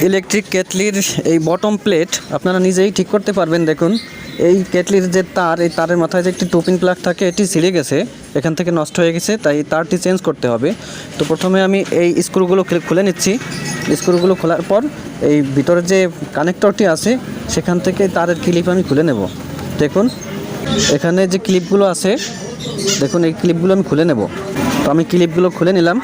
Electric কেটলির এই bottom plate আপনারা নিজেই ঠিক করতে পারবেন। দেখুন এই কেটলির যে তার, এই তারের মাথায় যে একটি টোপিং প্লাগ থাকে এটি ছিঁড়ে গেছে, এখান থেকে নষ্ট হয়ে গেছে, তাই তারটি চেঞ্জ করতে হবে। তো প্রথমে আমি এই স্ক্রুগুলো খুলে নিচ্ছি। স্ক্রুগুলো খোলার পর এই ভিতরে যে কানেক্টরটি আছে সেখান থেকে তারের ক্লিপ আমি খুলে নেব। দেখুন এখানে যে ক্লিপগুলো আছে, দেখুন এই ক্লিপগুলো আমি খুলে নেব। তো আমি ক্লিপগুলো খুলে নিলাম।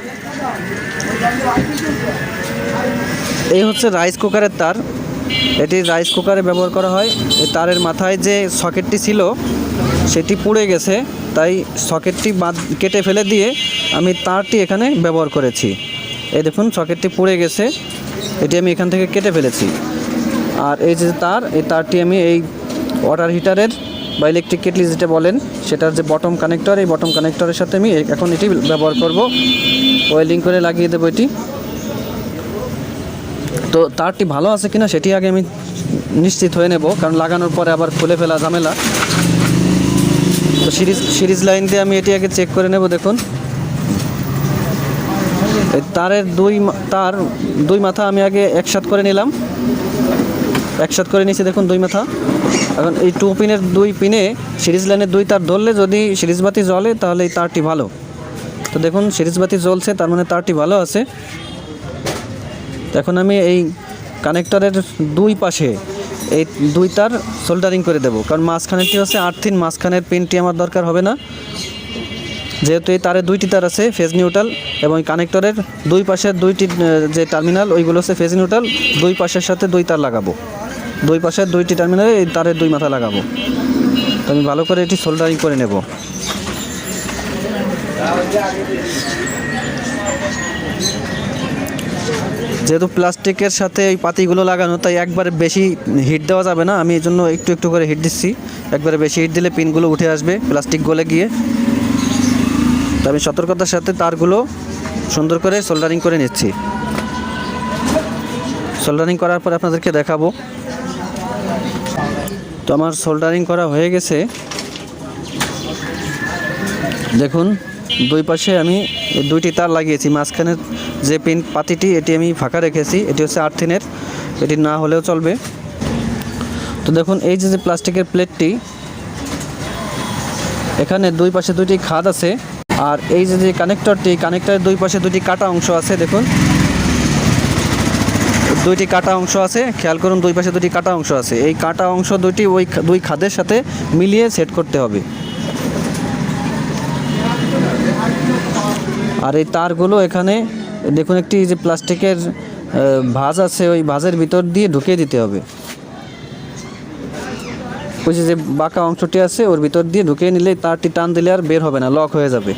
এই হচ্ছে রাইস কুকারের তার, এটি রাইস কুকারে ব্যবহার করা হয়। এই তারের মাথায় যে সকেটটি ছিল সেটি পুড়ে গেছে, তাই সকেটটি কেটে ফেলে দিয়ে আমি তারটি এখানে ব্যবহার করেছি। এই দেখুন সকেটটি পুড়ে গেছে, এটি আমি এখান থেকে কেটে ফেলেছি। আর এই যে তার, এই তারটি আমি এই ওয়াটার হিটারের বা ইলেকট্রিক কেটলি যেটা বলেন সেটার যে বটম কানেক্টর, এই বটম কানেক্টরের সাথে আমি এখন এটি ব্যবহার করব। ওয়েল্ডিং করে লাগিয়ে দেবো এটি। তো তারটি ভালো আছে কিনা সেটি আগে আমি নিশ্চিত হয়ে নেব, কারণ লাগানোর পরে আবার খুলে ফেলা ঝামেলা। তো সিরিজ লাইন দিয়ে আমি এটি আগে চেক করে নেব। দেখুন এই তারের দুই মাথা আমি আগে একসাথ করে নিলাম, একসাথ করে নিয়েছি। দেখুন দুই মাথা। এখন এই 2 পিনের 2 পিনে সিরিজ লাইনের 2 তার ধরলে যদি সিরিজ বাতি জ্বলে তাহলে এই তারটি ভালো। তো দেখুন সিরিজ বাতি জ্বলছে, তার মানে তারটি ভালো আছে। এখন আমি এই কানেক্টরের 2 পাশে এই 2 তার সোল্ডারিং করে দেব, কারণ মাঝখানেরটি হচ্ছে আর্থিন, মাঝখানের পিনটি আমার দরকার হবে না, যেহেতু এই তারে 2টি তার আছে ফেজ নিউট্রাল, এবং কানেক্টরের 2 পাশের 2টি যে টার্মিনাল ওইগুলো হচ্ছে ফেজ নিউট্রাল। 2 পাশের সাথে 2 তার লাগাবো, 2 পাশের 2টি টার্মিনালে এই তারের 2 মাথা লাগাবো। তো আমি ভালো করে এটি সোল্ডারিং করে নেব। যেহেতু প্লাস্টিকের সাথে এই পাতিগুলো লাগানো, তাই একবারে বেশি হিট দেওয়া যাবে না, আমি এই জন্য একটু একটু করে হিট দিচ্ছি। একবারে বেশি হিট দিলে পিনগুলো উঠে আসবে প্লাস্টিক গলে গিয়ে। তো আমি সতর্কতার সাথে তারগুলো সুন্দর করে সোল্ডারিং করে নিচ্ছি। সোল্ডারিং করার পর আপনাদেরকে দেখাবো। তো আমার সোল্ডারিং করা হয়ে গেছে। দেখুন 2 পাশে আমি 2টি তার লাগিয়েছি, মাঝখানের যে পিন পাতিটি এটি আমি ফাঁকা রেখেছি, এটি হচ্ছে আর্থিনের, এটি না হলেও চলবে। তো দেখুন এই যে প্লাস্টিকের প্লেটটি, এখানে 2 পাশে 2টি খাদ আছে। আর এই যে কানেক্টরটি, কানেক্টরের 2 পাশে 2টি কাটা অংশ আছে। দেখুন 2টি কাটা অংশ আছে, খেয়াল করুন 2 পাশে 2টি কাটা অংশ আছে। এই কাটা অংশ 2টি ওই 2 খাদের সাথে মিলিয়ে সেট করতে হবে। আর এই তারগুলো এখানে দেখুন একটি যে প্লাস্টিকের ভাঁজ আছে, ওই ভাঁজের ভিতর দিয়ে ঢুকিয়ে দিতে হবে। ওই যে বাঁকা অংশটি আছে ওর ভিতর দিয়ে ঢুকিয়ে নিলে তারটি টান দিলে আর বের হবে না, লক হয়ে যাবে।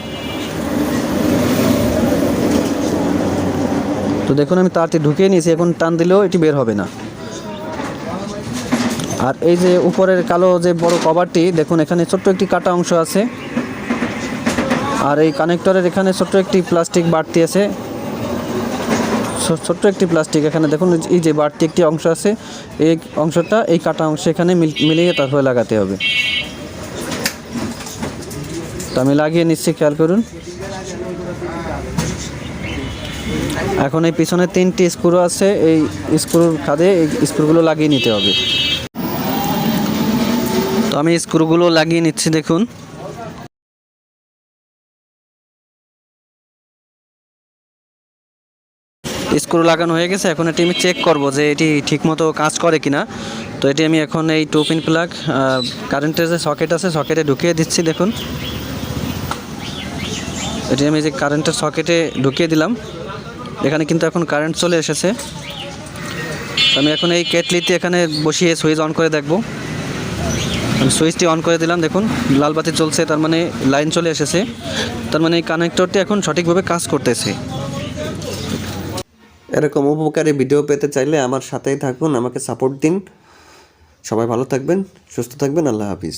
তো দেখুন আমি তারটি ঢুকিয়ে নিয়েছি, এখন টান দিলেও এটি বের হবে না। আর এই যে উপরের কালো যে বড় কভারটি, দেখুন এখানে ছোট্ট একটি কাটা অংশ আছে। আর এই কানেক্টরের এখানে ছোট্ট একটি প্লাস্টিক বাড়তি আছে, ছোট্ট একটি প্লাস্টিক। এখানে দেখুন এই যে বাড়তি একটি অংশ আছে, এই অংশটা এই কাটা অংশ এখানে মিলিয়ে তারপরে লাগাতে হবে। তো আমি লাগিয়ে নিচ্ছি, খেয়াল করুন। এখন এই পিছনে 3টি স্ক্রু আছে, এই স্ক্রুর খাদে এই স্ক্রুগুলো লাগিয়ে নিতে হবে। তো আমি স্ক্রুগুলো লাগিয়ে নিচ্ছি। দেখুন স্ক্রু লাগানো হয়ে গেছে, এখন এটি আমি চেক করব যে এটি ঠিকমতো কাজ করে কিনা। তো এটি আমি এখন এই 2 পিন প্লাগ কারেন্টের যে সকেট আছে সকেটে ঢুকিয়ে দিচ্ছি। দেখুন এটি আমি যে কারেন্টের সকেটে ঢুকিয়ে দিলাম, এখানে কিন্তু এখন কারেন্ট চলে এসেছে। আমি এখন এই কেটলিতে এখানে বসিয়ে সুইচ অন করে দেখব। আমি সুইচটি অন করে দিলাম, দেখুন লাল বাতি চলছে, তার মানে লাইন চলে এসেছে, তার মানে এই কানেক্টরটি এখন সঠিকভাবে কাজ করতেছে। এরকম উপকারী ভিডিও পেতে চাইলে আমার সাথেই থাকুন, আমাকে সাপোর্ট দিন। সবাই ভালো থাকবেন, সুস্থ থাকবেন। আল্লাহ হাফিজ।